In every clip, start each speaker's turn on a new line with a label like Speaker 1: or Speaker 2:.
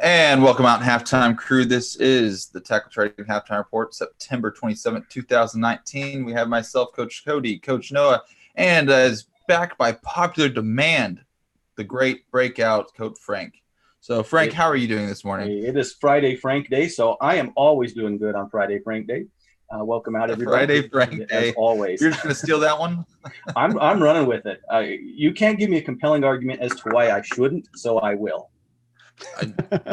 Speaker 1: And welcome out, Halftime Crew. This is the Tackle Trading Halftime Report, September 27th, 2019. We have myself, Coach Cody, Coach Noah, and as back by popular demand, the great breakout Coach Frank. So, Frank, how are you doing this morning?
Speaker 2: It is Friday Frank Day, so I am always doing good on Friday Frank Day. Welcome out, everybody.
Speaker 1: Friday Frank Day.
Speaker 2: As always.
Speaker 1: You're just going to steal that one?
Speaker 2: I'm running with it. You can't give me a compelling argument as to why I shouldn't, so I will.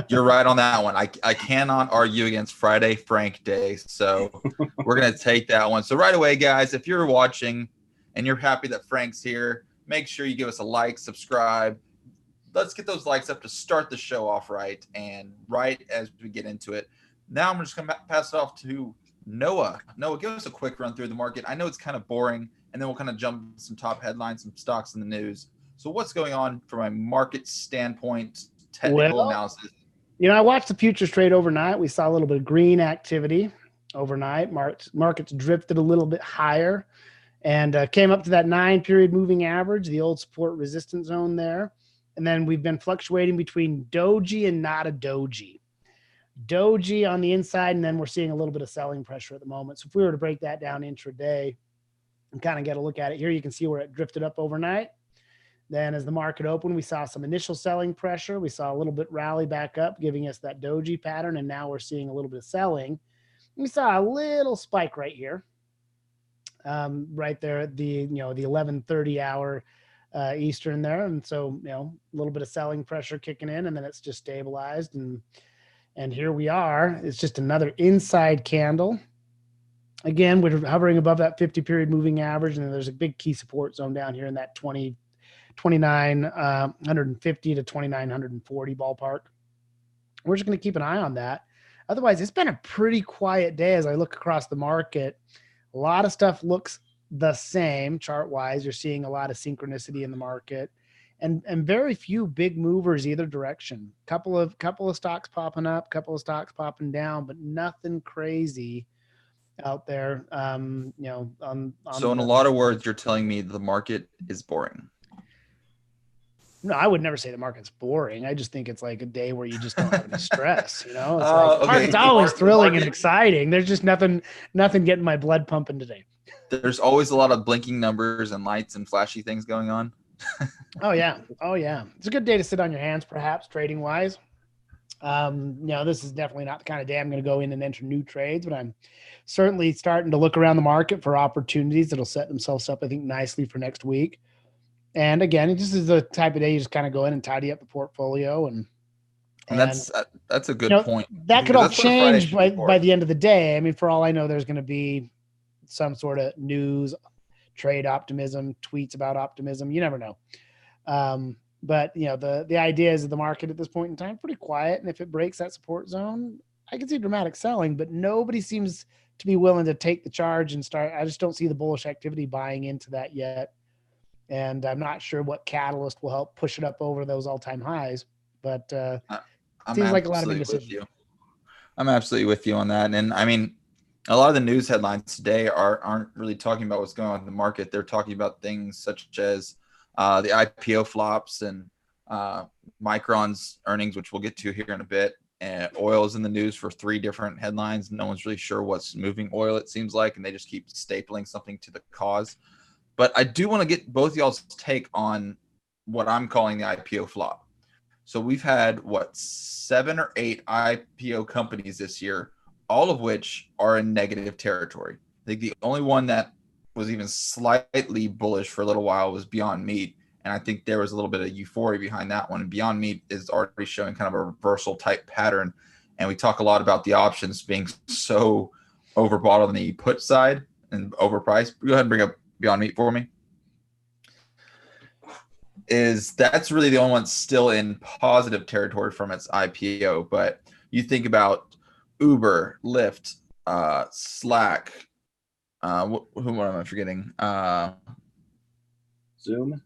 Speaker 1: You're right on that one. I cannot argue against Friday Frank Day, so we're going to take that one. So right away, guys, if you're watching and you're happy that Frank's here, make sure you give us a like, subscribe. Let's get those likes up to start the show off right. And right as we get into it, now I'm just going to pass it off to Noah. Noah, give us a quick run through the market. I know it's kind of boring, and then we'll kind of jump some top headlines, some stocks in the news. So what's going on from a market standpoint? Technical analysis.
Speaker 3: I watched the futures trade overnight. We saw a little bit of green activity overnight. Markets drifted a little bit higher and came up to that 9-period moving average, the old support resistance zone there. And then we've been fluctuating between doji and not a doji. Doji on the inside, and then we're seeing a little bit of selling pressure at the moment. So if we were to break that down intraday and kind of get a look at it here, you can see where it drifted up overnight. Then as the market opened, we saw some initial selling pressure. We saw a little bit rally back up, giving us that doji pattern. And now we're seeing a little bit of selling. We saw a little spike right here, right there at the 11:30 hour Eastern there. And so, a little bit of selling pressure kicking in, and then it's just stabilized. And here we are. It's just another inside candle. Again, we're hovering above that 50-period moving average. And then there's a big key support zone down here in that 2,950 to 2,940 ballpark. We're just going to keep an eye on that. Otherwise, it's been a pretty quiet day as I look across the market. A lot of stuff looks the same chart-wise. You're seeing a lot of synchronicity in the market, and very few big movers either direction. Couple of stocks popping up, couple of stocks popping down, but nothing crazy out there. So in
Speaker 1: a lot of words, you're telling me the market is boring.
Speaker 3: No, I would never say the market's boring. I just think it's like a day where you just don't have any stress. It's market's always thrilling and exciting. There's just nothing getting my blood pumping today.
Speaker 1: There's always a lot of blinking numbers and lights and flashy things going on.
Speaker 3: Oh yeah. It's a good day to sit on your hands, perhaps trading wise. This is definitely not the kind of day I'm going to go in and enter new trades, but I'm certainly starting to look around the market for opportunities that'll set themselves up, I think, nicely for next week. And again, it just is the type of day you just kind of go in and tidy up the portfolio, and
Speaker 1: that's a good point.
Speaker 3: That could all change by the end of the day. I mean, for all I know, there's going to be some sort of news, trade optimism, tweets about optimism. You never know. But the idea is that the market at this point in time pretty quiet, and if it breaks that support zone, I can see dramatic selling, but nobody seems to be willing to take the charge and start. I just don't see the bullish activity buying into that yet. And I'm not sure what catalyst will help push it up over those all-time highs, but seems like a lot of indecision.
Speaker 1: I'm absolutely with you on that. And I mean, a lot of the news headlines today aren't really talking about what's going on in the market. They're talking about things such as the IPO flops and Micron's earnings, which we'll get to here in a bit. And oil is in the news for 3 different headlines. No one's really sure what's moving oil, it seems like, and they just keep stapling something to the cause. But I do want to get both y'all's take on what I'm calling the IPO flop. So we've had, 7 or 8 IPO companies this year, all of which are in negative territory. I think the only one that was even slightly bullish for a little while was Beyond Meat. And I think there was a little bit of euphoria behind that one. And Beyond Meat is already showing kind of a reversal type pattern. And we talk a lot about the options being so overbought on the put side and overpriced. Go ahead and bring up Beyond Meat for me. That's really the only one still in positive territory from its IPO. But you think about Uber, Lyft, Slack, who am I forgetting?
Speaker 2: Zoom.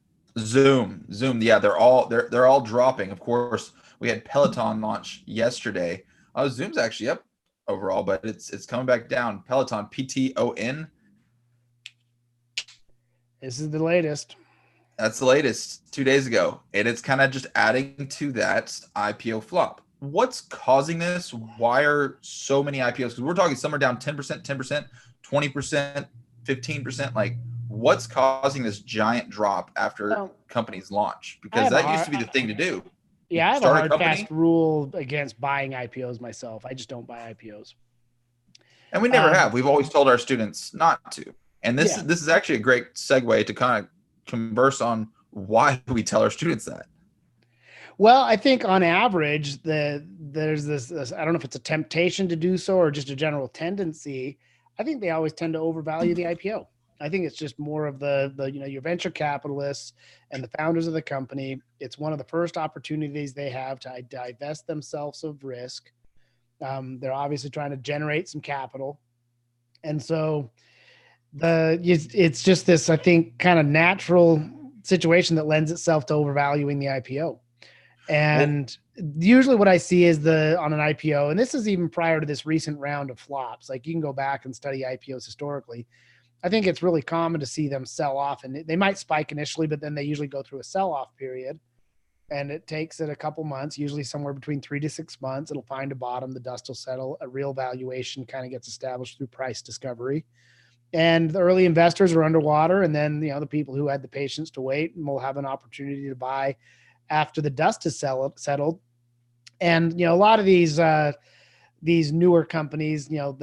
Speaker 1: Yeah, they're all dropping. Of course, we had Peloton launch yesterday. Zoom's actually up overall, but it's coming back down. Peloton, PTON.
Speaker 3: This is the latest.
Speaker 1: That's the latest 2 days ago. And it's kind of just adding to that IPO flop. what's causing this? Why are so many IPOs? Because we're talking some are down 10%, 10%, 20%, 15%. Like, what's causing this giant drop after companies launch? Because that used to be the thing to do.
Speaker 3: Yeah, I have a hard fast rule against buying IPOs myself. I just don't buy IPOs.
Speaker 1: And we never have. We've always told our students not to. And this is actually a great segue to kind of converse on why we tell our students that.
Speaker 3: Well, I think on average, there's this, I don't know if it's a temptation to do so or just a general tendency. I think they always tend to overvalue the IPO. I think it's just more of the your venture capitalists and the founders of the company. It's one of the first opportunities they have to divest themselves of risk. They're obviously trying to generate some capital. And so it's just this, I think, kind of natural situation that lends itself to overvaluing the IPO. And usually what I see is on an IPO, and this is even prior to this recent round of flops, like you can go back and study IPOs historically. I think it's really common to see them sell off, and they might spike initially, but then they usually go through a sell-off period, and it takes it a couple months, usually somewhere between 3 to 6 months. It'll find a bottom, the dust will settle, a real valuation kind of gets established through price discovery. And the early investors are underwater, and then the people who had the patience to wait will have an opportunity to buy after the dust is settled. And a lot of these newer companies, you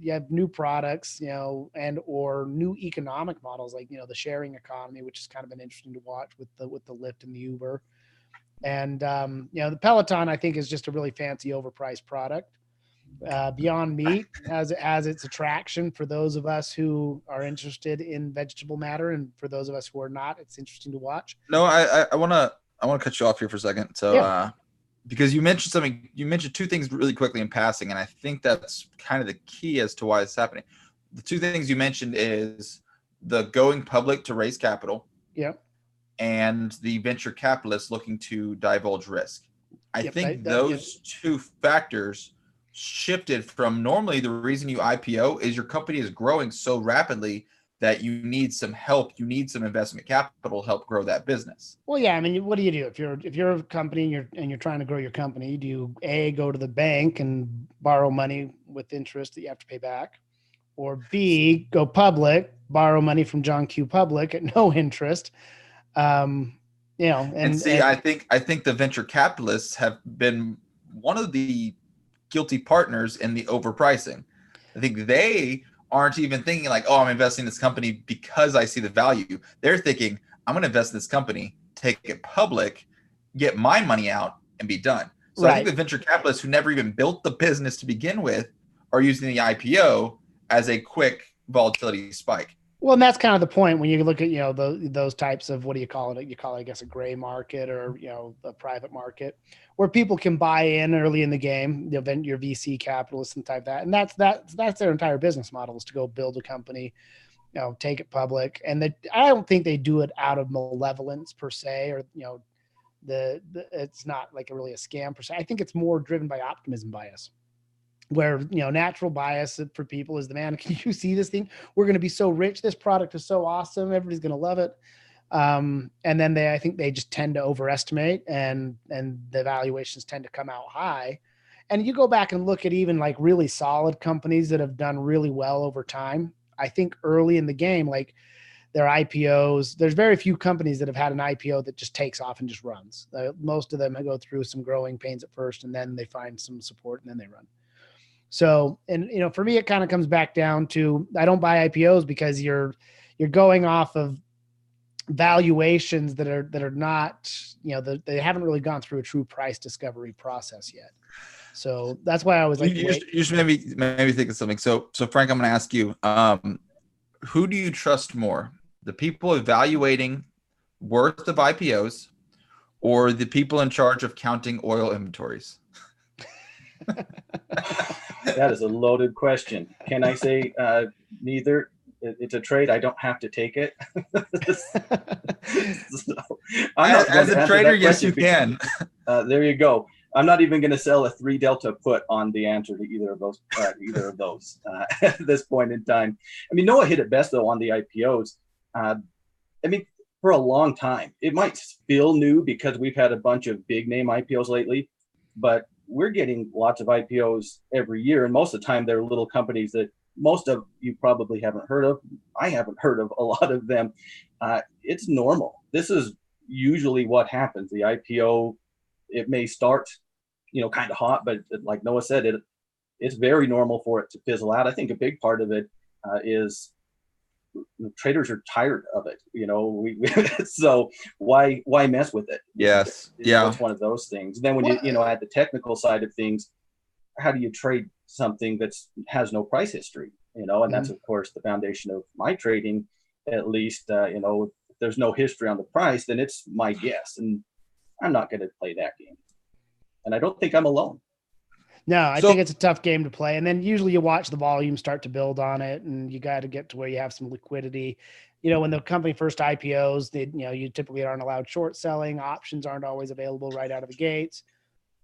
Speaker 3: have new products, and or new economic models, like the sharing economy, which has kind of been interesting to watch with the Lyft and the Uber. And the Peloton, I think, is just a really fancy overpriced product. Beyond Meat has its attraction for those of us who are interested in vegetable matter, and for those of us who are not, it's interesting to watch.
Speaker 1: No, I want to cut you off here for a second. So, because you mentioned two things really quickly in passing, and I think that's kind of the key as to why it's happening. The two things you mentioned is the going public to raise capital.
Speaker 3: Yeah.
Speaker 1: And the venture capitalists looking to divulge risk. I think those two factors shifted from normally the reason you IPO is your company is growing so rapidly that you need some help. You need some investment capital to help grow that business.
Speaker 3: Well, yeah. I mean, what do you do if you're a company and you're trying to grow your company? Do you A, go to the bank and borrow money with interest that you have to pay back, or B, go public, borrow money from John Q. Public at no interest? I
Speaker 1: think the venture capitalists have been one of the guilty partners in the overpricing. I think they aren't even thinking like, oh, I'm investing in this company because I see the value. They're thinking, I'm going to invest in this company, take it public, get my money out, and be done. So I think the venture capitalists who never even built the business to begin with are using the IPO as a quick volatility spike.
Speaker 3: Well, and that's kind of the point when you look at, those types of, what do you call it? You call it, I guess, a gray market or, a private market where people can buy in early in the game, your VC capitalists and type of that. And that's their entire business model, is to go build a company, take it public. And I don't think they do it out of malevolence per se, or, it's not like really a scam per se. I think it's more driven by optimism bias, where natural bias for people is man, can you see this thing? We're going to be so rich. This product is so awesome. Everybody's going to love it. And then I think they just tend to overestimate, and the valuations tend to come out high. And you go back and look at even like really solid companies that have done really well over time. I think early in the game, like their IPOs, there's very few companies that have had an IPO that just takes off and just runs. Most of them go through some growing pains at first, and then they find some support, and then they run. So, and for me, it kind of comes back down to, I don't buy IPOs because you're going off of valuations that are not, they haven't really gone through a true price discovery process yet. So that's why I was like,
Speaker 1: you just made me think of something. So Frank, I'm going to ask you, who do you trust more, the people evaluating worth of IPOs or the people in charge of counting oil inventories?
Speaker 2: That is a loaded question. Can I say neither? It's a trade. I don't have to take it.
Speaker 1: As a trader, yes, you can.
Speaker 2: There you go. I'm not even going to sell a 3 delta put on the answer to either of those at this point in time. I mean, Noah hit it best though on the IPOs. For a long time, it might feel new because we've had a bunch of big name IPOs lately, but we're getting lots of IPOs every year, and most of the time they're little companies that most of you probably haven't heard of. I haven't heard of a lot of them. It's normal. This is usually what happens. The IPO, it may start, kind of hot, but like Noah said, it's very normal for it to fizzle out. I think a big part of it is traders are tired of it. So why mess with it?
Speaker 1: Yes. Yeah.
Speaker 2: It's one of those things. Then when you at the technical side of things, how do you trade something that has no price history? And that's of course the foundation of my trading. At least if there's no history on the price, then it's my guess, and I'm not going to play that game. And I don't think I'm alone.
Speaker 3: No, I think it's a tough game to play. And then usually you watch the volume start to build on it, and you got to get to where you have some liquidity. When the company first IPOs, you typically aren't allowed short selling. Options aren't always available right out of the gates.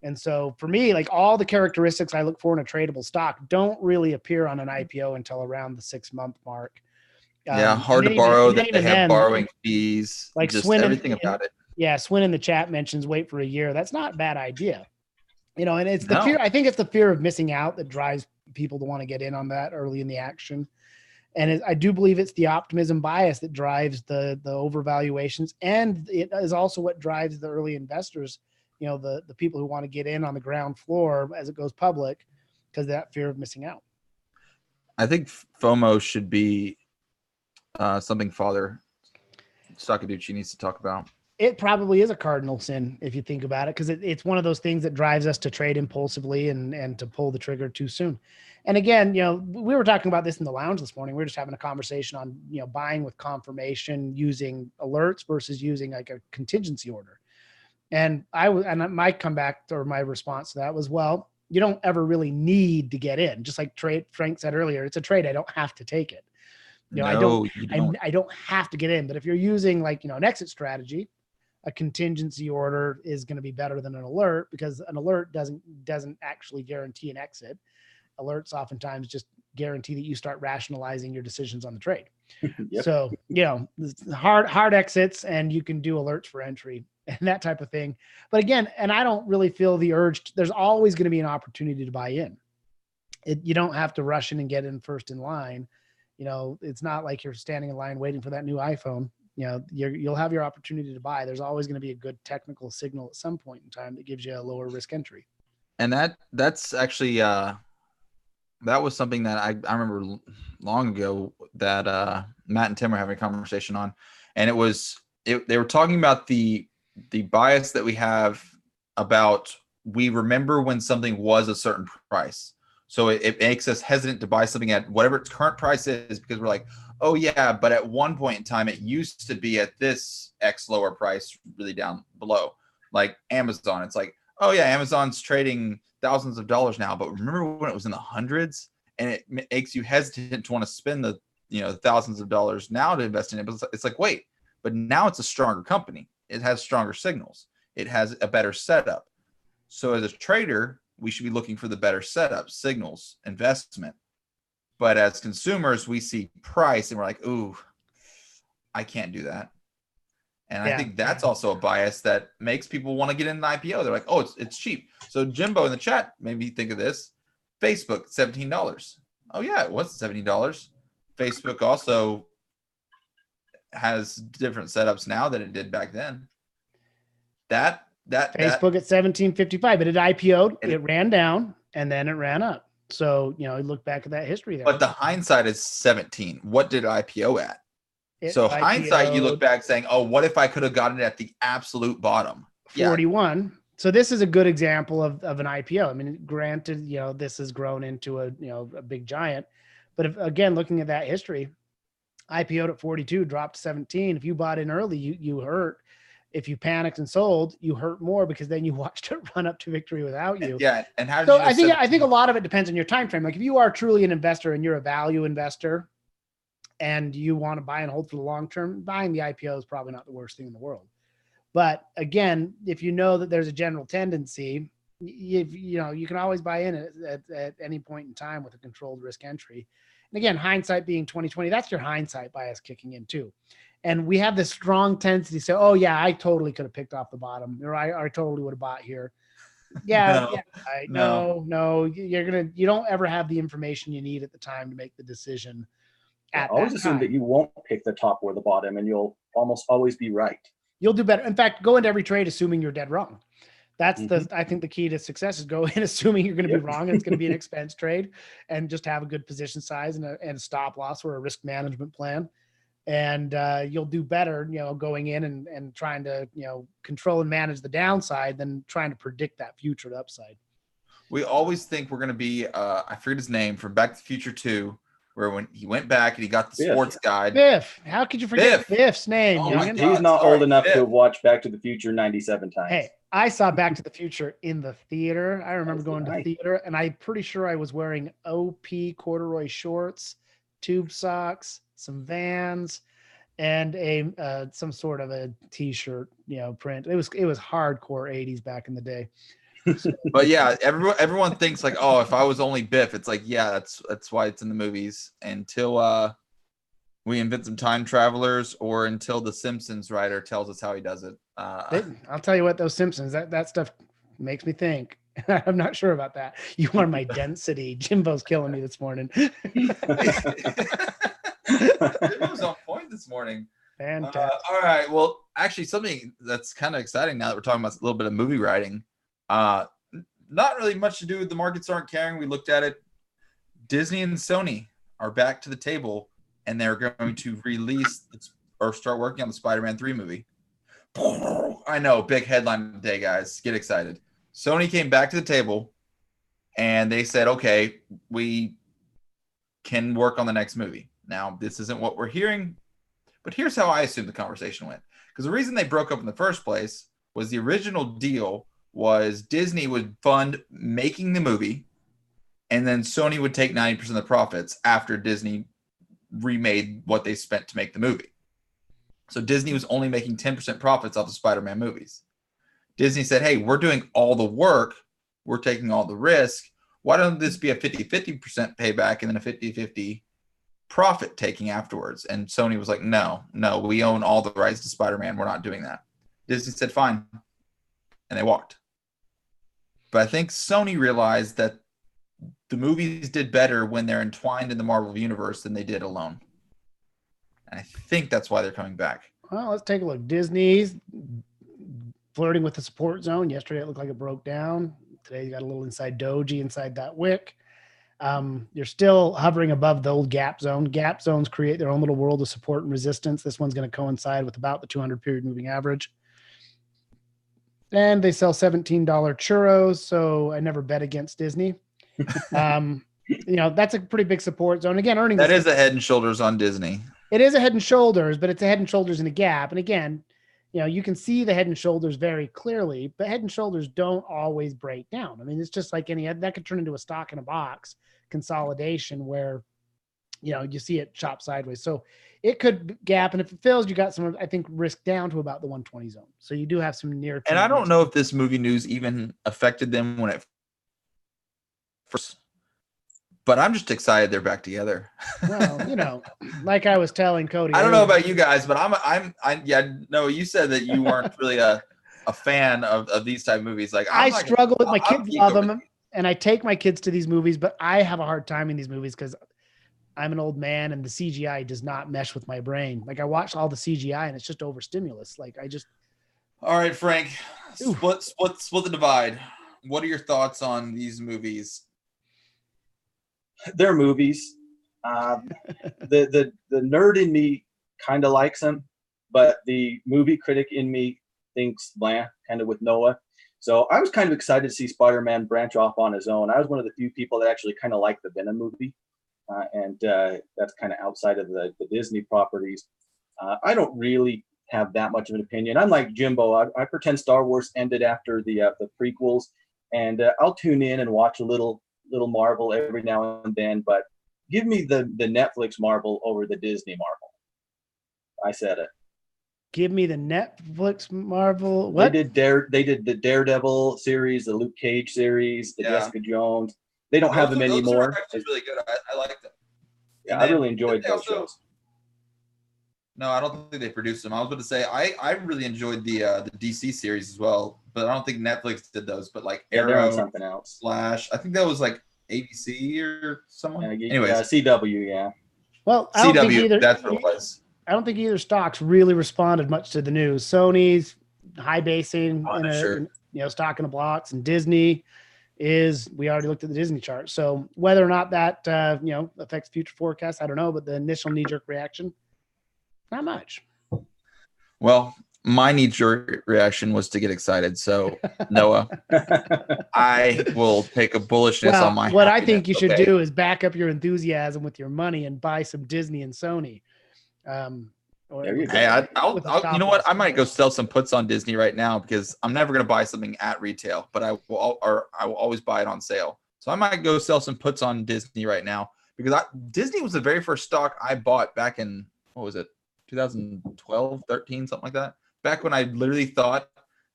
Speaker 3: And so for me, like all the characteristics I look for in a tradable stock don't really appear on an IPO until around the 6-month mark.
Speaker 1: Hard to borrow. They have borrowing fees.
Speaker 3: Like
Speaker 1: just
Speaker 3: Swin
Speaker 1: everything about it.
Speaker 3: Yeah, Swin in the chat mentions wait for a year. That's not a bad idea. And it's the fear. I think it's the fear of missing out that drives people to want to get in on that early in the action. And I do believe it's the optimism bias that drives the overvaluations, and it is also what drives the early investors. The people who want to get in on the ground floor as it goes public, because of that fear of missing out.
Speaker 1: I think FOMO should be something Father Sakaduchi needs to talk about.
Speaker 3: It probably is a cardinal sin if you think about it, because it's one of those things that drives us to trade impulsively and to pull the trigger too soon. And again, we were talking about this in the lounge this morning. We were just having a conversation on, buying with confirmation using alerts versus using like a contingency order. And my comeback or my response to that was, well, you don't ever really need to get in. Just like Frank said earlier, it's a trade. I don't have to take it. I don't have to get in. But if you're using like, an exit strategy, a contingency order is going to be better than an alert, because an alert doesn't actually guarantee an exit. Alerts oftentimes just guarantee that you start rationalizing your decisions on the trade. Yep. So, hard exits, and you can do alerts for entry and that type of thing. But again, and I don't really feel the urge. There's always going to be an opportunity to buy in. You don't have to rush in and get in first in line. It's not like you're standing in line waiting for that new iPhone. You'll have your opportunity to buy. There's always going to be a good technical signal at some point in time that gives you a lower risk entry.
Speaker 1: And that's actually that was something that I remember long ago that Matt and Tim were having a conversation on, and they were talking about the bias that we have about, we remember when something was a certain price. So it makes us hesitant to buy something at whatever its current price is, because we're like, oh yeah, but at one point in time, it used to be at this X lower price, really down below. Like Amazon, it's like, oh yeah, Amazon's trading thousands of dollars now, but remember when it was in the hundreds? And it makes you hesitant to want to spend the thousands of dollars now to invest in it. But it's like, wait, but now it's a stronger company. It has stronger signals. It has a better setup. So as a trader, we should be looking for the better setup, signals, investment. But as consumers, we see price and we're like, ooh, I can't do that. And I think that's also a bias that makes people want to get in the IPO. They're like, oh, it's cheap. So Jimbo in the chat made me think of this. Facebook, $17. Oh yeah, it was $17. Facebook also has different setups now than it did back then. That
Speaker 3: Facebook at 17.55, but it IPO'd, it ran down, and then it ran up. So, look back at that history there.
Speaker 1: But the hindsight is 17. What did it IPO at? So hindsight, you look back saying, oh, what if I could have gotten it at the absolute bottom?
Speaker 3: 41. Yeah. So this is a good example of an IPO. I mean, granted, this has grown into a big giant. But again, looking at that history, IPO'd at 42, dropped to 17. If you bought in early, you hurt. If you panicked and sold, you hurt more, because then you watched it run up to victory without you.
Speaker 1: Yeah. And how did
Speaker 3: so I think a lot of it depends on your time frame. Like if you are truly an investor and you're a value investor and you want to buy and hold for the long term, buying the IPO is probably not the worst thing in the world. But again, if you know that there's a general tendency, you can always buy in at any point in time with a controlled risk entry. And again, hindsight being 2020, that's your hindsight bias kicking in too. And we have this strong tendency to say, oh yeah, I totally could have picked off the bottom, or I totally would have bought here. Yeah,
Speaker 1: No,
Speaker 3: yeah.
Speaker 1: no.
Speaker 3: No. You don't ever have the information you need at the time to make the decision
Speaker 2: Yeah,
Speaker 3: at
Speaker 2: always
Speaker 3: that
Speaker 2: assume that
Speaker 3: time.
Speaker 2: you won't pick the top or the bottom, and you'll almost always be right.
Speaker 3: You'll do better. In fact, go into every trade assuming you're dead wrong. That's
Speaker 2: Mm-hmm.
Speaker 3: I think the key to success is go in assuming you're going to be
Speaker 2: Yep.
Speaker 3: wrong and it's going to be an expense trade, and just have a good position size and a stop loss or a risk management plan. And you'll do better, going in and trying to, control and manage the downside than trying to predict that future upside.
Speaker 1: We always think we're going to be, I forget his name, from Back to the Future 2, where when he went back and he got the
Speaker 2: Biff.
Speaker 1: sports guide.
Speaker 3: Biff. How could you forget
Speaker 1: Biff.
Speaker 3: Biff's name?
Speaker 1: Oh my
Speaker 3: youngin?
Speaker 1: God.
Speaker 2: He's not
Speaker 1: sorry,
Speaker 2: old enough
Speaker 1: Biff.
Speaker 2: to have watched Back to the Future 97 times.
Speaker 3: Hey, I saw Back to the Future in the theater. I remember going to
Speaker 2: nice.
Speaker 3: theater, and I'm pretty sure I was wearing OP corduroy shorts, tube socks, some Vans, and a some sort of a t-shirt, print. It was hardcore 80s back in the day.
Speaker 1: But yeah, everyone thinks like, oh, if I was only Biff, it's like, yeah, that's why it's in the movies until we invent some time travelers or until the Simpsons writer tells us how he does it.
Speaker 3: I'll tell you what, those Simpsons, that stuff makes me think. I'm not sure about that. You are my density. Jimbo's killing me this morning.
Speaker 1: It was on point this morning.
Speaker 3: Fantastic.
Speaker 1: All right. Well, actually, something that's kind of exciting now that we're talking about a little bit of movie writing. Not really much to do with the markets aren't caring. We looked at it. Disney and Sony are back to the table, and they're going to release or start working on the Spider-Man 3 movie. I know, big headline today, guys. Get excited. Sony came back to the table, and they said, okay, we can work on the next movie. Now, this isn't what we're hearing, but here's how I assume the conversation went. Because the reason they broke up in the first place was the original deal was Disney would fund making the movie, and then Sony would take 90% of the profits after Disney remade what they spent to make the movie. So Disney was only making 10% profits off the Spider-Man movies. Disney said, hey, we're doing all the work. We're taking all the risk. Why don't this be a 50-50% payback and then a 50-50 profit taking afterwards? And Sony was like, no, we own all the rights to Spider-Man. We're not doing that. Disney said, fine. And they walked. But I think Sony realized that the movies did better when they're entwined in the Marvel universe than they did alone. And I think that's why they're coming back.
Speaker 3: Well, let's take a look. Disney's flirting with the support zone. Yesterday, it looked like it broke down. Today, you got a little inside doji inside that wick. You're still hovering above the old gap zone. Gap zones create their own little world of support and resistance. This one's going to coincide with about the 200 period moving average. And they sell $17 churros, so I never bet against Disney. That's a pretty big support zone. Again, earnings.
Speaker 1: That is a head and shoulders on Disney.
Speaker 3: It is a head and shoulders, but it's a head and shoulders in a gap. And again, you can see the head and shoulders very clearly, but head and shoulders don't always break down. I mean, it's just like that could turn into a stock in a box consolidation where, you see it chop sideways. So it could gap. And if it fails, you got some, I think, risk down to about the 120 zone. So you do have some near.
Speaker 1: And I don't know if this movie news even affected them when it first, but I'm just excited they're back together.
Speaker 3: Well, like I was telling Cody,
Speaker 1: I don't know about you guys, but you said that you weren't really a fan of these type of movies. Like
Speaker 3: I struggle with my kids love them, and I take my kids to these movies, but I have a hard time in these movies because I'm an old man and the CGI does not mesh with my brain. Like I watch all the CGI and it's just overstimulus. Like I just.
Speaker 1: All right, Frank, split the divide. What are your thoughts on these movies?
Speaker 2: They're movies. The nerd in me kind of likes them, but the movie critic in me thinks blah, kind of with Noah. So I was kind of excited to see Spider-Man branch off on his own. I was one of the few people that actually kind of liked the Venom movie, and that's kind of outside of the Disney properties. I don't really have that much of an opinion. I'm like Jimbo. I pretend Star Wars ended after the prequels, and I'll tune in and watch a little Marvel every now and then, but give me the Netflix Marvel over the Disney Marvel. I said it.
Speaker 3: Give me the Netflix Marvel. What?
Speaker 2: They did the Daredevil series, the Luke Cage series, the Jessica Jones. They don't have them anymore.
Speaker 1: Those are actually really good. I like them.
Speaker 2: Yeah, I really enjoyed those shows.
Speaker 1: No, I don't think they produced them. I was going to say I really enjoyed the DC series as well, but I don't think Netflix did those. But like
Speaker 2: Yeah, they're on
Speaker 1: Arrow,
Speaker 2: something else.
Speaker 1: Flash, I think that was like ABC or someone. Anyways,
Speaker 2: CW, yeah.
Speaker 3: Well, I don't think
Speaker 1: CW,
Speaker 3: either.
Speaker 1: that's what it was.
Speaker 3: I don't think either stocks really responded much to the news. Sony's high basing stock in the blocks, and Disney is, we already looked at the Disney chart. So whether or not that affects future forecasts, I don't know. But the initial knee jerk reaction, not much.
Speaker 1: Well, my knee-jerk reaction was to get excited. So, Noah, I will take a bullishness on my.
Speaker 3: What I think you should do is back up your enthusiasm with your money and buy some Disney and Sony.
Speaker 1: You know what? I might go sell some puts on Disney right now because I'm never going to buy something at retail, but I will always buy it on sale. So I might go sell some puts on Disney right now because Disney was the very first stock I bought back in, what was it, 2012, 13, something like that. Back when I literally thought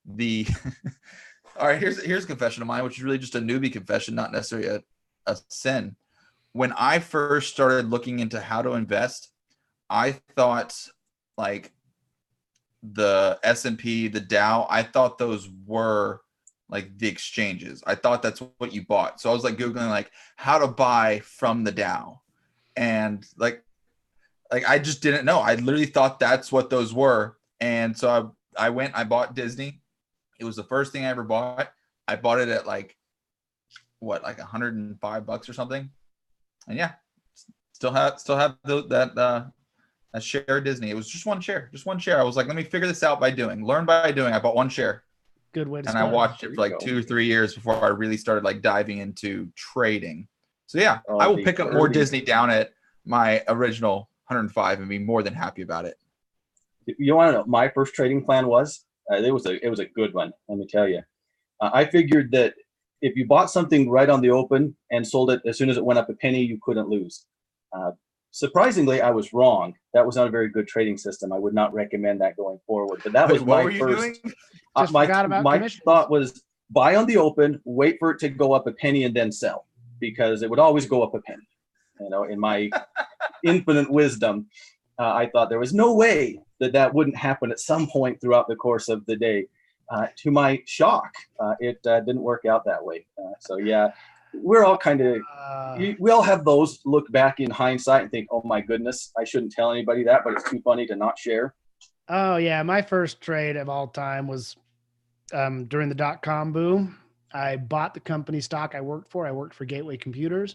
Speaker 1: all right, here's a confession of mine, which is really just a newbie confession, not necessarily a sin. When I first started looking into how to invest, I thought like the S&P, the Dow, I thought those were like the exchanges. I thought that's what you bought. So I was like Googling like how to buy from the Dow. And like I just didn't know. I literally thought that's what those were. And so I went, I bought Disney. It was the first thing I ever bought. I bought it at like $105 or something. And yeah, still have that share of Disney. It was just one share. I was like, let me figure this out learn by doing. I bought one share.
Speaker 3: Good way to
Speaker 1: start. And I watched it for like 2 or 3 years before I really started like diving into trading. So yeah, I will pick up more Disney down at my original 105 and be more than happy about it.
Speaker 2: You want to know what my first trading plan was? It was a good one. Let me tell you. I figured that if you bought something right on the open and sold it as soon as it went up a penny, you couldn't lose. Surprisingly, I was wrong. That was not a very good trading system. I would not recommend that going forward. But that was my first. My thought was buy on the open, wait for it to go up a penny, and then sell, because it would always go up a penny. You know, in my infinite wisdom, I thought there was no way that wouldn't happen at some point throughout the course of the day. To my shock, it didn't work out that way. So yeah, we're all kind of, we all have those look back in hindsight and think, oh my goodness, I shouldn't tell anybody that, but it's too funny to not share.
Speaker 3: Oh yeah. My first trade of all time was during the .com boom. I bought the company stock I worked for. I worked for Gateway Computers.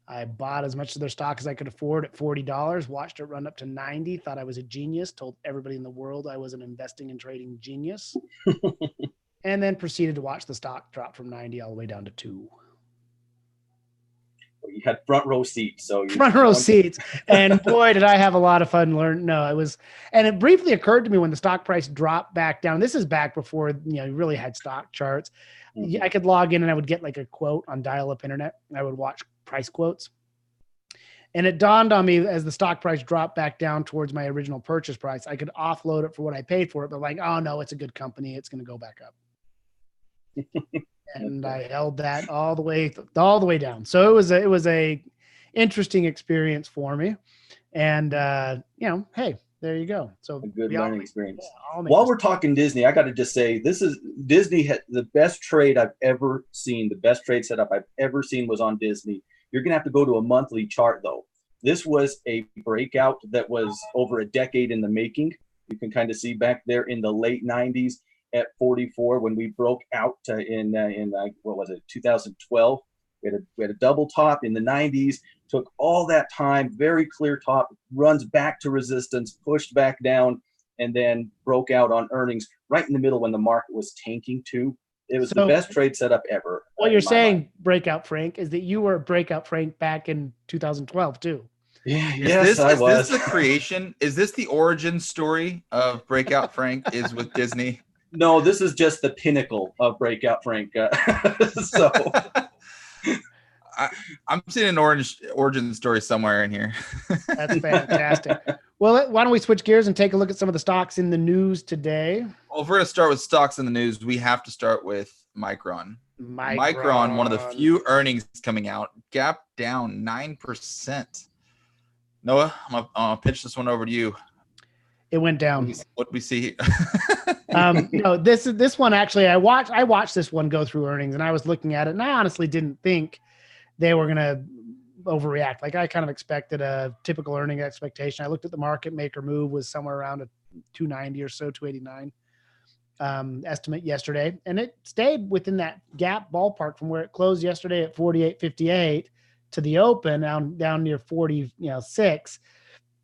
Speaker 3: I bought as much of their stock as I could afford at $40, watched it run up to 90, thought I was a genius, told everybody in the world I was an investing and trading genius, and then proceeded to watch the stock drop from 90 all the way down to 2.
Speaker 2: You had front row seats.
Speaker 3: Seats. And boy, did I have a lot of fun learning. No, it was, and it briefly occurred to me when the stock price dropped back down. This is back before, you really had stock charts. Mm-hmm. I could log in and I would get like a quote on dial-up internet. And I would watch price quotes. And it dawned on me as the stock price dropped back down towards my original purchase price, I could offload it for what I paid for it, but like, oh no, it's a good company. It's going to go back up. And I held that all the way down. So it was a interesting experience for me. And, hey, there you go. So
Speaker 2: a good learning experience. While we're talking Disney, I got to just say, Disney had the best trade I've ever seen. The best trade setup I've ever seen was on Disney. You're going to have to go to a monthly chart though. This was a breakout that was over a decade in the making. You can kind of see back there in the late 90s at 44 when we broke out in what was it, 2012. We had a double top in the 90s, took all that time, very clear top, runs back to resistance, pushed back down, and then broke out on earnings right in the middle when the market was tanking too. It was the best trade setup ever.
Speaker 3: What you're saying, Breakout Frank, is that you were Breakout Frank back in 2012 too.
Speaker 2: Yeah, yes, I was.
Speaker 1: Is this the creation? Is this the origin story of Breakout Frank is with Disney?
Speaker 2: No, this is just the pinnacle of Breakout Frank. So
Speaker 1: I'm seeing an origin story somewhere in here.
Speaker 3: That's fantastic. Well, why don't we switch gears and take a look at some of the stocks in the news today?
Speaker 1: Well, if we're going to start with stocks in the news, we have to start with Micron. Micron, one of the few earnings coming out, gap down 9%. Noah, I'm gonna pitch this one over to you.
Speaker 3: It went down.
Speaker 1: What we see.
Speaker 3: No, this one actually, I watched this one go through earnings, and I was looking at it, and I honestly didn't think they were going to overreact. Like, I kind of expected a typical earning expectation. I looked at the market maker move was somewhere around a 290 or so, 289 estimate yesterday, and it stayed within that gap ballpark from where it closed yesterday at 48.58 to the open down near 46.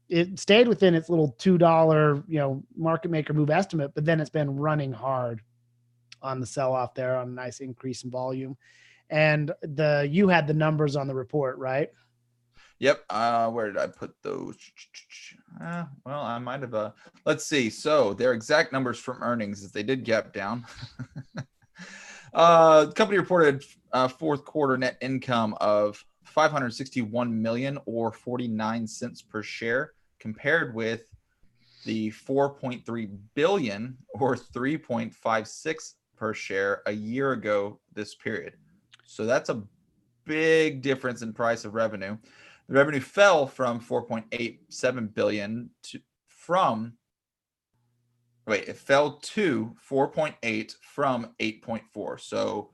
Speaker 3: It stayed within its little $2, market maker move estimate, but then it's been running hard on the sell off there on a nice increase in volume. And you had the numbers on the report, right?
Speaker 1: Yep. Where did I put those? Well, I might have. Let's see. So their exact numbers from earnings is they did gap down. The company reported fourth quarter net income of $561 million or 49 cents per share, compared with the 4.3 billion or 3.56 per share a year ago this period. So that's a big difference in price of revenue. The revenue fell from 4.87 billion to 4.8 from 8.4. So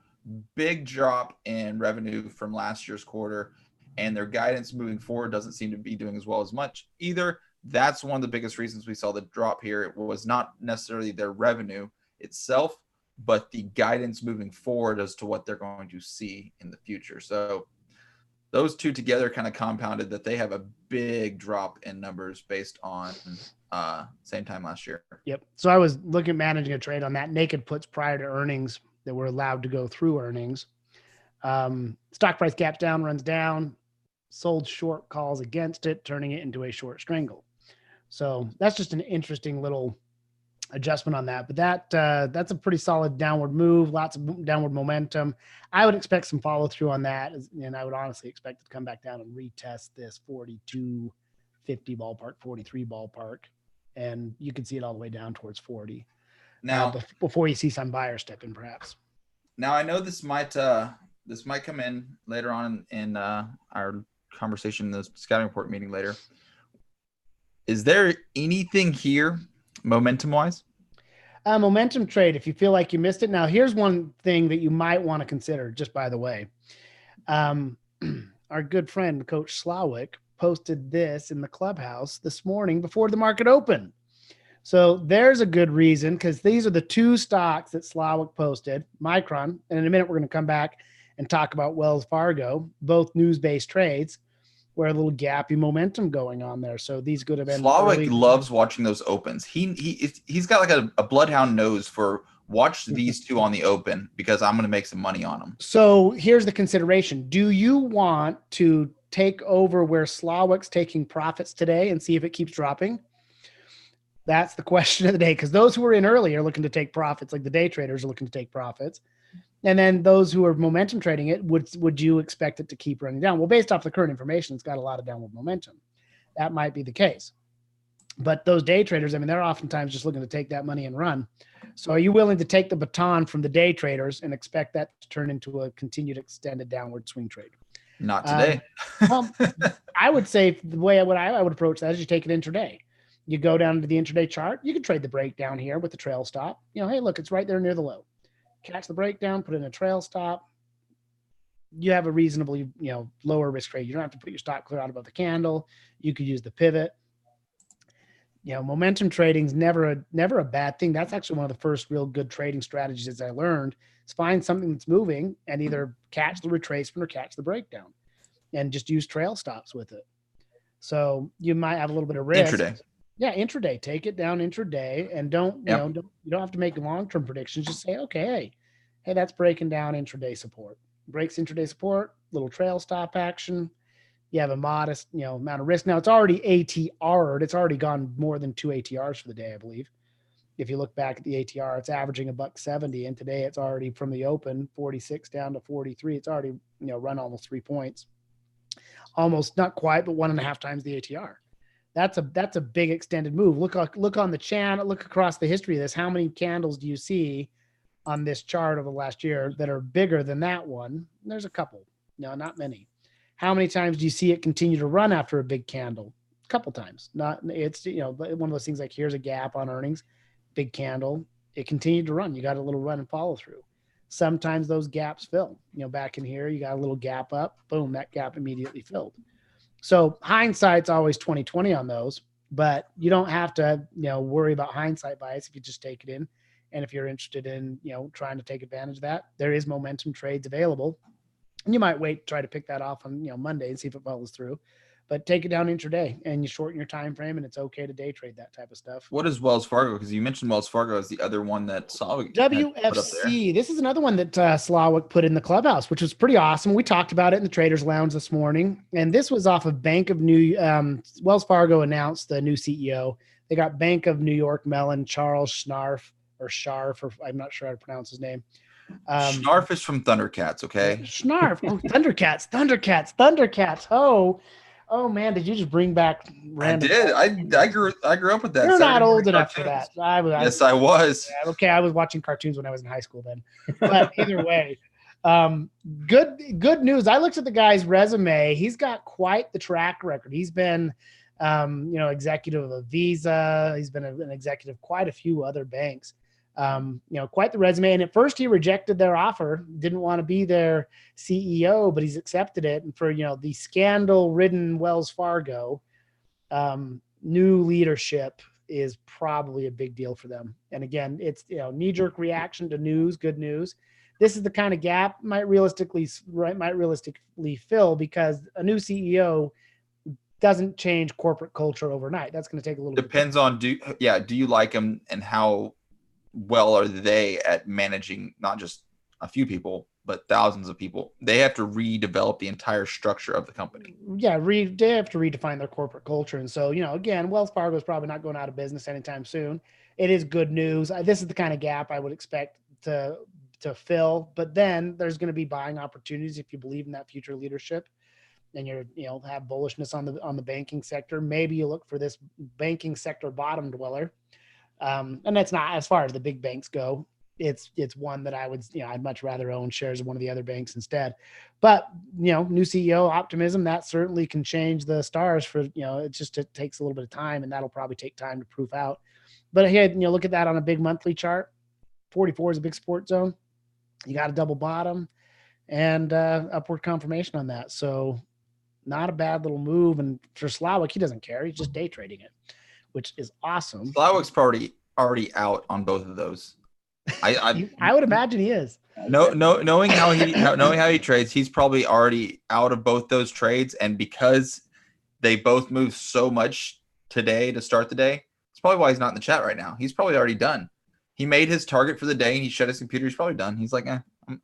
Speaker 1: big drop in revenue from last year's quarter, and their guidance moving forward doesn't seem to be doing as well as much either. That's one of the biggest reasons we saw the drop here. It was not necessarily their revenue itself, but the guidance moving forward as to what they're going to see in the future. So those two together kind of compounded that they have a big drop in numbers based on same time last year.
Speaker 3: Yep. So I was looking at managing a trade on that naked puts prior to earnings that were allowed to go through earnings. Stock price gaps down, runs down, sold short calls against it, turning it into a short strangle. So that's just an interesting little adjustment on that. But that's a pretty solid downward move, lots of downward momentum. I would expect some follow through on that, and I would honestly expect it to come back down and retest this 42.50 ballpark, 43 ballpark, and you can see it all the way down towards 40
Speaker 1: now
Speaker 3: before you see some buyers step in, perhaps.
Speaker 1: Now I know this might come in later on in our conversation in the scouting report meeting later. Is there anything here momentum wise?
Speaker 3: Momentum trade, if you feel like you missed it. Now, here's one thing that you might want to consider, just by the way. Our good friend, Coach Slawick, posted this in the clubhouse this morning before the market opened. So there's a good reason, because these are the two stocks that Slawick posted, Micron, and in a minute we're going to come back and talk about Wells Fargo, both news-based trades, where a little gappy momentum going on there. So these could have been.
Speaker 1: Slawick loves watching those opens. He's got like a bloodhound nose for watch these two on the open because I'm going to make some money on them.
Speaker 3: So here's the consideration. Do you want to take over where Slawick's taking profits today and see if it keeps dropping? That's the question of the day, because those who were in early are looking to take profits, like the day traders are looking to take profits. And then those who are momentum trading it, would you expect it to keep running down? Well, based off the current information, it's got a lot of downward momentum. That might be the case. But those day traders, I mean, they're oftentimes just looking to take that money and run. So are you willing to take the baton from the day traders and expect that to turn into a continued extended downward swing trade?
Speaker 1: Not today.
Speaker 3: Well, I would say the way I would approach that is you take it intraday. You go down to the intraday chart. You can trade the breakdown here with the trail stop. Hey, look, it's right there near the low. Catch the breakdown, put in a trail stop. You have a reasonably, lower risk trade. You don't have to put your stop clear out above the candle. You could use the pivot. Momentum trading is never a bad thing. That's actually one of the first real good trading strategies I learned is find something that's moving and either catch the retracement or catch the breakdown and just use trail stops with it. So you might have a little bit of risk.
Speaker 1: Intraday.
Speaker 3: Yeah, intraday. Take it down intraday, and you don't have to make long-term predictions. Just say, okay, hey, that's breaking down intraday support. Breaks intraday support, little trail stop action. You have a modest, amount of risk. Now it's already ATR'd. It's already gone more than 2 ATRs for the day, I believe. If you look back at the ATR, it's averaging $1.70, and today it's already from the open 46 down to 43. It's already, run almost 3 points. Almost, not quite, but 1.5 times the ATR. That's a big extended move. Look on the channel, look across the history of this. How many candles do you see on this chart over the last year that are bigger than that one? There's a couple. No, not many. How many times do you see it continue to run after a big candle? a couple times. Not it's one of those things like here's a gap on earnings, big candle. It continued to run. You got a little run and follow through. Sometimes those gaps fill. Back in here, you got a little gap up. Boom, that gap immediately filled. So hindsight's always 20/20 on those, but you don't have to worry about hindsight bias if you just take it in. And if you're interested in trying to take advantage of that, there is momentum trades available. And you might wait to try to pick that off on Monday and see if it follows through. But take it down intraday and you shorten your time frame, and it's okay to day trade that type of stuff.
Speaker 1: What is Wells Fargo? Because you mentioned Wells Fargo as the other one that Slavic
Speaker 3: WFC. This is another one that Slavic put in the clubhouse, which was pretty awesome. We talked about it in the Traders Lounge this morning, and this was off of Wells Fargo announced the new CEO. They got Bank of New York Mellon, Charles Scharf, or I'm not sure how to pronounce his name.
Speaker 1: Scharf is from Thundercats, okay?
Speaker 3: Scharf. Oh, Thundercats. Oh man, did you just bring back random?
Speaker 1: I did. I grew up with that.
Speaker 3: You're not old enough for that.
Speaker 1: Yes, I was.
Speaker 3: Okay, I was watching cartoons when I was in high school then. But either way, good news. I looked at the guy's resume. He's got quite the track record. He's been executive of Visa. He's been an executive of quite a few other banks. Quite the resume. And at first he rejected their offer, didn't want to be their CEO, but he's accepted it. And for, the scandal-ridden Wells Fargo, new leadership is probably a big deal for them. And again, it's, knee-jerk reaction to news, good news. This is the kind of gap might realistically fill, because a new CEO doesn't change corporate culture overnight. That's going to take a little
Speaker 1: Depends on, do you like them, and how well are they at managing not just a few people, but thousands of people? They have to redevelop the entire structure of the company.
Speaker 3: Yeah, they have to redefine their corporate culture. And so, again, Wells Fargo is probably not going out of business anytime soon. It is good news. This is the kind of gap I would expect to fill. But then there's going to be buying opportunities if you believe in that future leadership and you're, have bullishness on the banking sector. Maybe you look for this banking sector bottom dweller. And that's not, as far as the big banks go, it's one that I would, I'd much rather own shares of one of the other banks instead. But, new CEO optimism, that certainly can change the stars for, it takes a little bit of time, and that'll probably take time to proof out. But here, look at that on a big monthly chart. 44 is a big support zone. You got a double bottom and upward confirmation on that. So not a bad little move. And for Slavic, he doesn't care. He's just day trading it, which is awesome.
Speaker 1: Slavic's already out on both of those.
Speaker 3: I would imagine he is.
Speaker 1: Knowing how he trades, he's probably already out of both those trades. And because they both moved so much today to start the day, it's probably why he's not in the chat right now. He's probably already done. He made his target for the day and he shut his computer. He's probably done. He's like,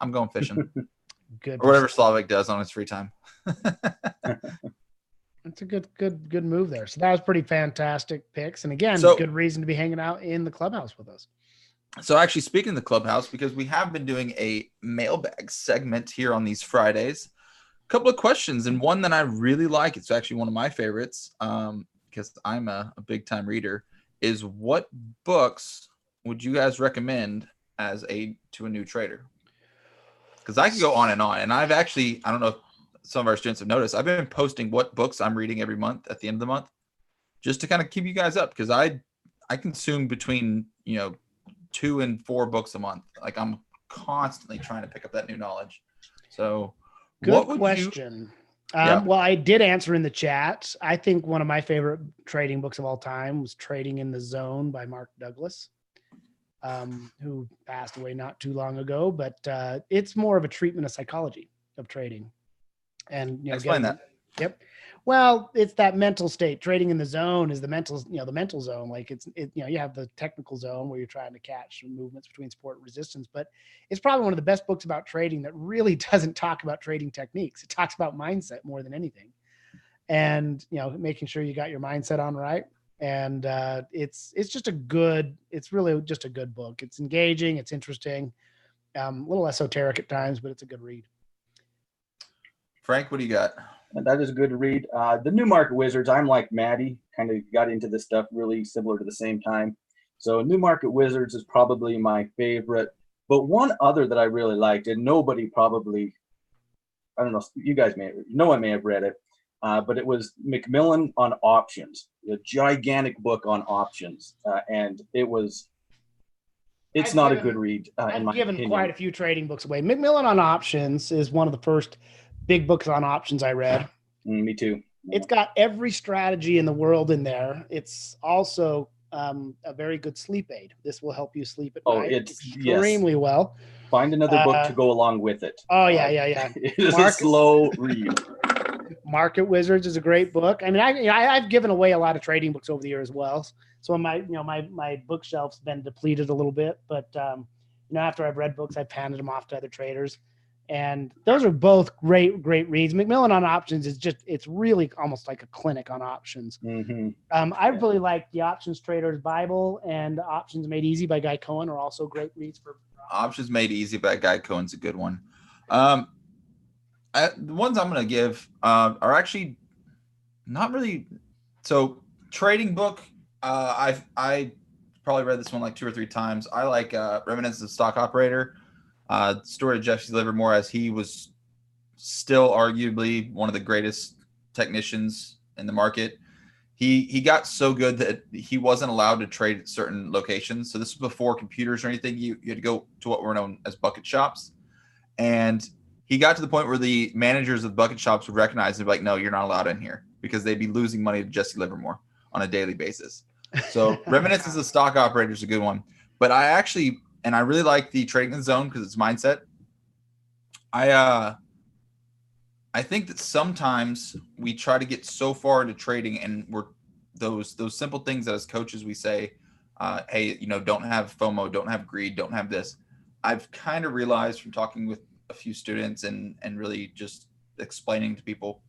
Speaker 1: I'm going fishing.
Speaker 3: Good.
Speaker 1: Or whatever Slavic does on his free time.
Speaker 3: It's a good move there. So that was pretty fantastic picks. And again, good reason to be hanging out in the clubhouse with us.
Speaker 1: So actually, speaking of the clubhouse, because we have been doing a mailbag segment here on these Fridays, a couple of questions, and one that I really like, it's actually one of my favorites, because I'm a big time reader, is what books would you guys recommend as to a new trader? Because I can go on, and I've actually, I don't know if some of our students have noticed, I've been posting what books I'm reading every month at the end of the month, just to kind of keep you guys up, because I consume between 2 and 4 books a month. Like, I'm constantly trying to pick up that new knowledge. So
Speaker 3: good question. Well, I did answer in the chat. I think one of my favorite trading books of all time was Trading in the Zone by Mark Douglas, who passed away not too long ago, but it's more of a treatment of psychology of trading. And
Speaker 1: explain that.
Speaker 3: Yep. Well, it's that mental state. Trading in the zone is the mental zone. Like you have the technical zone where you're trying to catch movements between support and resistance, but it's probably one of the best books about trading that really doesn't talk about trading techniques. It talks about mindset more than anything, and making sure you got your mindset on right. And it's really just a good book. It's engaging. It's interesting. A little esoteric at times, but it's a good read.
Speaker 1: Frank, what do you got?
Speaker 2: That is a good read. The New Market Wizards, I'm like Maddie, kind of got into this stuff really similar to the same time. So New Market Wizards is probably my favorite. But one other that I really liked, and nobody probably, I don't know, you guys no one may have read it. but it was Macmillan on options, a gigantic book on options, and it's not a good read in my
Speaker 3: given
Speaker 2: opinion.
Speaker 3: quite a few trading books away. Macmillan on options is one of the first big books on options I read.
Speaker 2: Me too.
Speaker 3: It's got every strategy in the world in there. It's also a very good sleep aid. This will help you sleep at night extremely well.
Speaker 2: Find another book to go along with it.
Speaker 3: Oh, yeah.
Speaker 2: It is a slow read.
Speaker 3: Market Wizards is a great book. I mean, I've given away a lot of trading books over the years as well. So my bookshelf's been depleted a little bit, but after I've read books, I've handed them off to other traders. And those are both great reads. Macmillan on options it's really almost like a clinic on options.
Speaker 2: Mm-hmm.
Speaker 3: I really like the Options Trader's Bible and Options Made Easy by Guy Cohen are also great reads for
Speaker 1: Options Made Easy by Guy Cohen's a good one. The ones I'm going to give are actually not really. So trading book, I probably read this one like 2 or 3 times. I like Reminiscence of Stock Operator. Story of Jesse Livermore, as he was still arguably one of the greatest technicians in the market. He got so good that he wasn't allowed to trade at certain locations. So this was before computers or anything. You had to go to what were known as bucket shops. And he got to the point where the managers of bucket shops would recognize and be like, no, you're not allowed in here, because they'd be losing money to Jesse Livermore on a daily basis. So Reminiscence of Stock Operator is a good one. But I really like the Trading in the Zone because it's mindset. I think that sometimes we try to get so far into trading, and we're those simple things that as coaches we say, hey, don't have FOMO, don't have greed, don't have this. I've kind of realized from talking with a few students and really just explaining to people,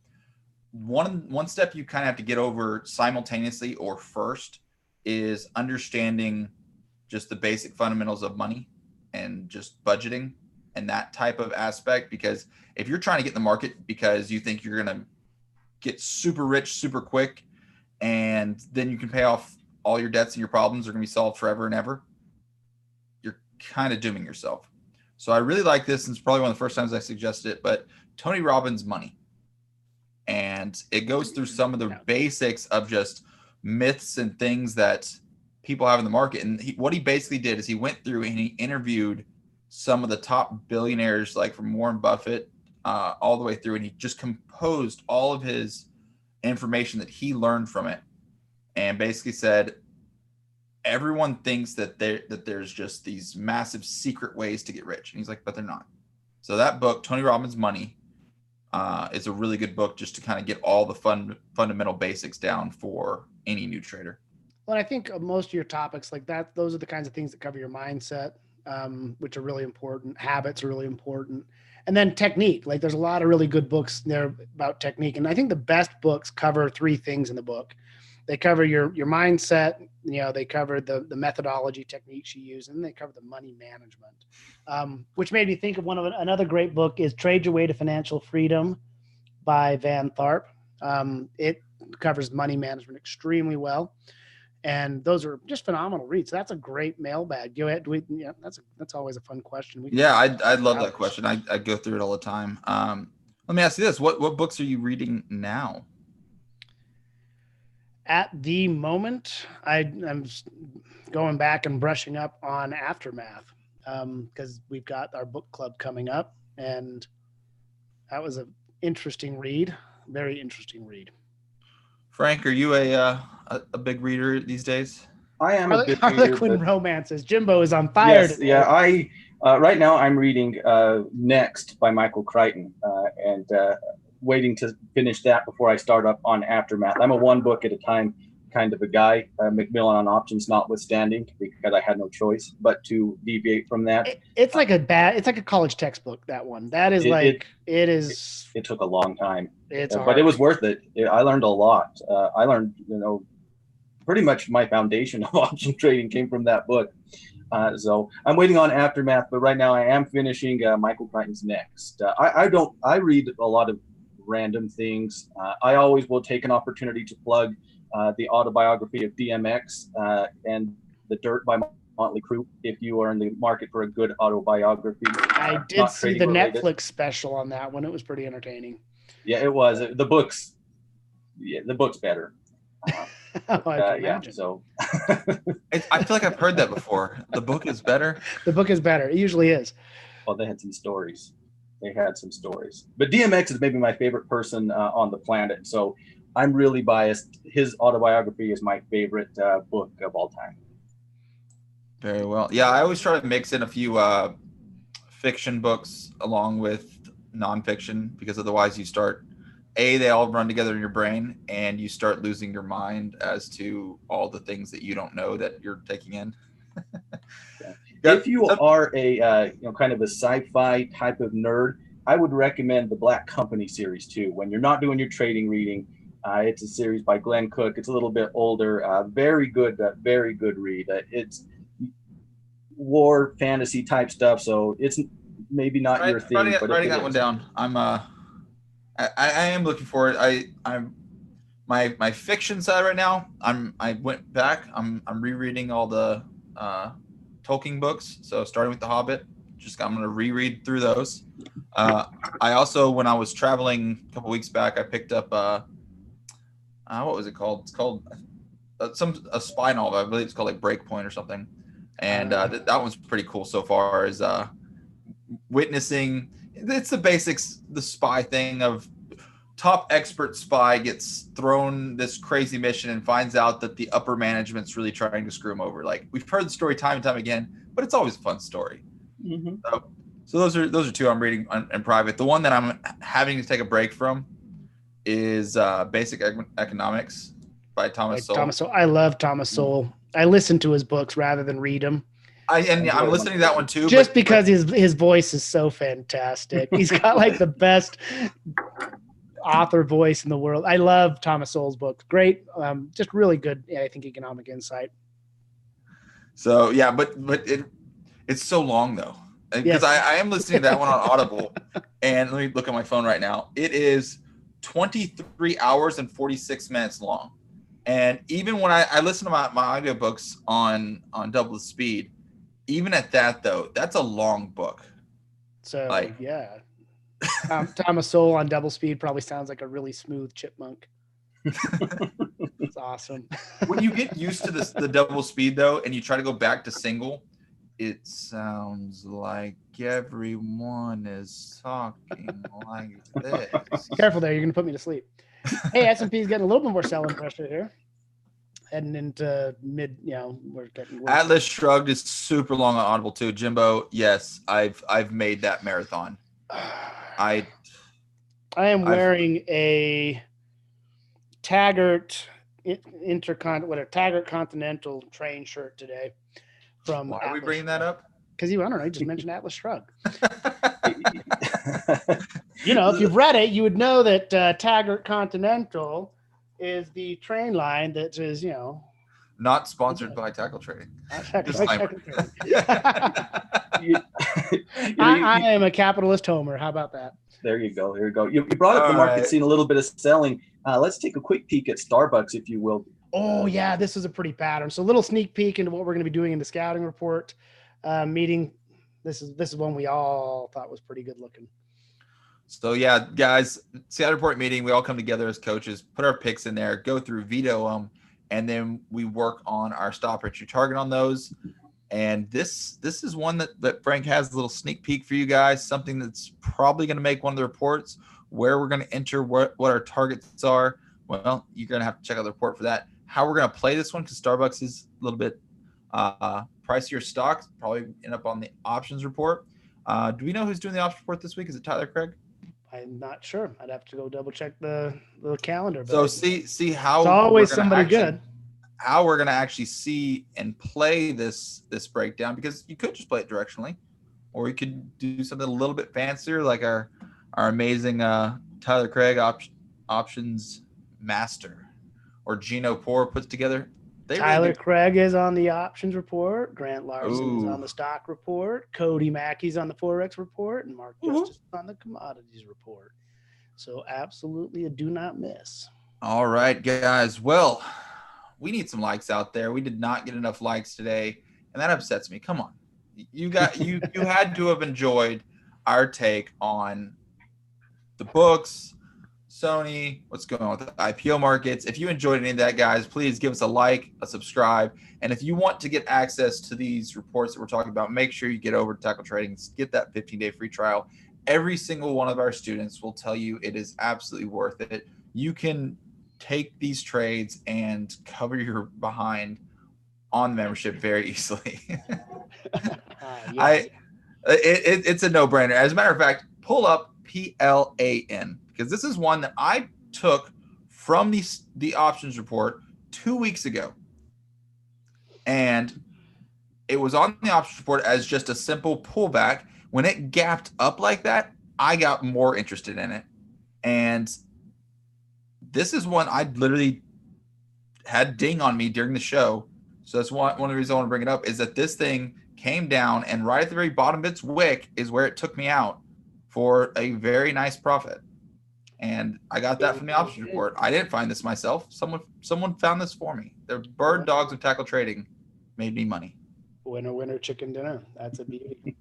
Speaker 1: one step you kind of have to get over simultaneously or first is understanding just the basic fundamentals of money and just budgeting and that type of aspect. Because if you're trying to get in the market because you think you're going to get super rich super quick and then you can pay off all your debts and your problems are going to be solved forever and ever, you're kind of dooming yourself. So I really like this, and it's probably one of the first times I suggested it, but Tony Robbins' Money. And it goes through some of the basics of just myths and things that people have in the market. And what he basically did is he went through and he interviewed some of the top billionaires, like from Warren Buffett all the way through, and he just composed all of his information that he learned from it, and basically said everyone thinks that there's just these massive secret ways to get rich, and he's like, but they're not. So that book, Tony Robbins' Money, is a really good book just to kind of get all the fundamental basics down for any new trader.
Speaker 3: Well, I think most of your topics like that, those are the kinds of things that cover your mindset, which are really important. Habits are really important. And then technique. Like there's a lot of really good books there about technique. And I think the best books cover 3 things in the book. They cover your mindset, they cover the methodology techniques you use, and they cover the money management, which made me think of another great book is Trade Your Way to Financial Freedom by Van Tharp. It covers money management extremely well. And those are just phenomenal reads. So that's a great mailbag. Go ahead. That's always a fun question.
Speaker 1: I'd love that question. I go through it all the time. Let me ask you this: what books are you reading now?
Speaker 3: At the moment, I'm going back and brushing up on Aftermath because we've got our book club coming up, and that was an interesting read, very interesting read.
Speaker 1: Frank, are you a big reader these days?
Speaker 2: I am a big reader.
Speaker 3: Harlequin romances. Jimbo is on fire.
Speaker 2: Yes, today. Yeah. Right now I'm reading Next by Michael Crichton, and waiting to finish that before I start up on Aftermath. I'm a one book at a time kind of a guy, Macmillan on options notwithstanding, because I had no choice but to deviate from that.
Speaker 3: It's like a college textbook, that one. That is it
Speaker 2: took a long time.
Speaker 3: But
Speaker 2: it was worth it. I learned a lot. I learned, pretty much my foundation of option trading came from that book. So I'm waiting on Aftermath, but right now I am finishing Michael Crichton's Next. I read a lot of random things. I always will take an opportunity to plug the autobiography of DMX and The Dirt by Motley Crue, if you are in the market for a good autobiography.
Speaker 3: I did see the related Netflix special on that one. It was pretty entertaining.
Speaker 2: Yeah, it was. The book's yeah, the book's better.
Speaker 3: I can
Speaker 2: Yeah,
Speaker 3: imagine.
Speaker 2: so
Speaker 1: I feel like I've heard that before. The book is better.
Speaker 3: The book is better. It usually is.
Speaker 2: well, they had some stories. But DMX is maybe my favorite person on the planet. So I'm really biased. His autobiography is my favorite book of all time.
Speaker 1: Very well. Yeah, I always try to mix in a few fiction books along with nonfiction, because otherwise they all run together in your brain and you start losing your mind as to all the things that you don't know that you're taking in.
Speaker 2: If you are a kind of a sci-fi type of nerd, I would recommend the Black Company series too. When you're not doing your trading reading, it's a series by Glenn Cook. It's a little bit older. Very good read. It's war fantasy type stuff, so it's maybe not your thing. But
Speaker 1: writing that one down. I am looking for it. I'm my fiction side right now. I went back. I'm rereading all the Tolkien books. So starting with The Hobbit, I'm going to reread through those. I also, when I was traveling a couple weeks back, I picked up what was it called? It's called a spy novel. I believe it's called like Breakpoint or something. And that one's pretty cool so far as witnessing. It's the basics, the spy thing of top expert spy gets thrown this crazy mission and finds out that the upper management's really trying to screw him over. Like, we've heard the story time and time again, but it's always a fun story.
Speaker 2: Mm-hmm.
Speaker 1: So those are two I'm reading in private. The one that I'm having to take a break from is Basic Economics by Thomas Sowell.
Speaker 3: I love Thomas Sowell. I listen to his books rather than read them.
Speaker 1: I'm listening to that one too.
Speaker 3: Just because his voice is so fantastic. He's got like the best author voice in the world. I love Thomas Sowell's books. Great, just really good. I think economic insight.
Speaker 1: So yeah, but it's so long though, because yes. I am listening to that one on Audible, and let me look at my phone right now. It is 23 hours and 46 minutes long, and even when I listen to my audiobooks on double the speed, even at that though, that's a long book.
Speaker 3: So yeah. Thomas Sowell on double speed probably sounds like a really smooth chipmunk. It's awesome.
Speaker 1: When you get used to the double speed though, and you try to go back to single, it sounds like everyone is talking like this.
Speaker 3: Careful there, you're gonna put me to sleep. Hey, S&P is getting a little bit more selling pressure here. Heading into mid, we're getting worse.
Speaker 1: Atlas Shrugged is super long on Audible too. Jimbo, yes, I've made that marathon. I
Speaker 3: am wearing a Taggart Taggart Continental train shirt today. From
Speaker 1: why are we bringing that up?
Speaker 3: Because I don't know, you just mentioned Atlas Shrugged. If you've read it, you would know that Taggart Continental is the train line that is,
Speaker 1: not sponsored by Tackle Trading.
Speaker 3: I am a capitalist homer. How about that?
Speaker 2: There you go. You brought up the market scene, a little bit of selling. Let's take a quick peek at Starbucks, if you will.
Speaker 3: Oh yeah, this is a pretty pattern. So a little sneak peek into what we're going to be doing in the scouting report meeting. This is one we all thought was pretty good looking.
Speaker 1: So yeah, guys, scouting report meeting. We all come together as coaches, put our picks in there, go through, veto them, and then we work on our stop entry target on those. And this is one that Frank has a little sneak peek for you guys, something that's probably going to make one of the reports where we're going to enter what our targets are. Well, you're going to have to check out the report for that. How we're going to play this one, because Starbucks is a little bit pricier stock, probably end up on the options report. Do we know who's doing the options report this week? Is it Tyler Craig?
Speaker 3: I'm not sure. I'd have to go double check the calendar. But
Speaker 1: so see how
Speaker 3: it's always somebody good.
Speaker 1: How we're going to actually see and play this breakdown, because you could just play it directionally, or you could do something a little bit fancier like our amazing Tyler Craig options master, or Gino Poor puts together.
Speaker 3: Tyler Craig is on the options report. Grant Larson is on the stock report. Cody Mackey's on the Forex report, and Mark Justice on the commodities report. So absolutely a do not miss.
Speaker 1: All right, guys. Well, we need some likes out there. We did not get enough likes today, and that upsets me. Come on. You had to have enjoyed our take on the books, Sony, what's going on with the IPO markets. If you enjoyed any of that, guys, please give us a like, a subscribe. And if you want to get access to these reports that we're talking about, make sure you get over to Tackle Trading, get that 15-day free trial. Every single one of our students will tell you it is absolutely worth it. You can take these trades and cover your behind on membership very easily.
Speaker 3: Yes.
Speaker 1: It's a no-brainer. As a matter of fact, pull up PLAN, because this is one that I took from the options report 2 weeks ago. And it was on the options report as just a simple pullback. When it gapped up like that, I got more interested in it. And this is one I literally had ding on me during the show. So that's one of the reasons I want to bring it up, is that this thing came down, and right at the very bottom of its wick is where it took me out for a very nice profit. And I got that from the options report. I didn't find this myself. Someone found this for me. The bird dogs of Tackle Trading made me money.
Speaker 3: Winner, winner, chicken dinner. That's a beauty.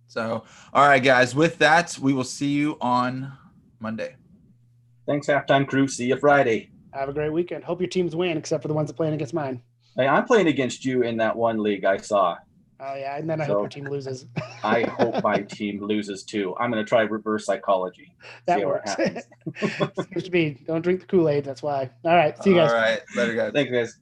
Speaker 1: So, all right, guys, with that, we will see you on Monday.
Speaker 2: Thanks, Halftime Crew. See you Friday.
Speaker 3: Have a great weekend. Hope your teams win, except for the ones that playing against mine.
Speaker 2: Hey, I'm playing against you in that one league I saw.
Speaker 3: Oh, yeah, and then I hope your team loses.
Speaker 2: I hope my team loses too. I'm going to try reverse psychology.
Speaker 3: That works. Seems to be. Don't drink the Kool-Aid. That's why. All right. See you guys.
Speaker 1: All right. Later, guys.
Speaker 2: Thanks, guys.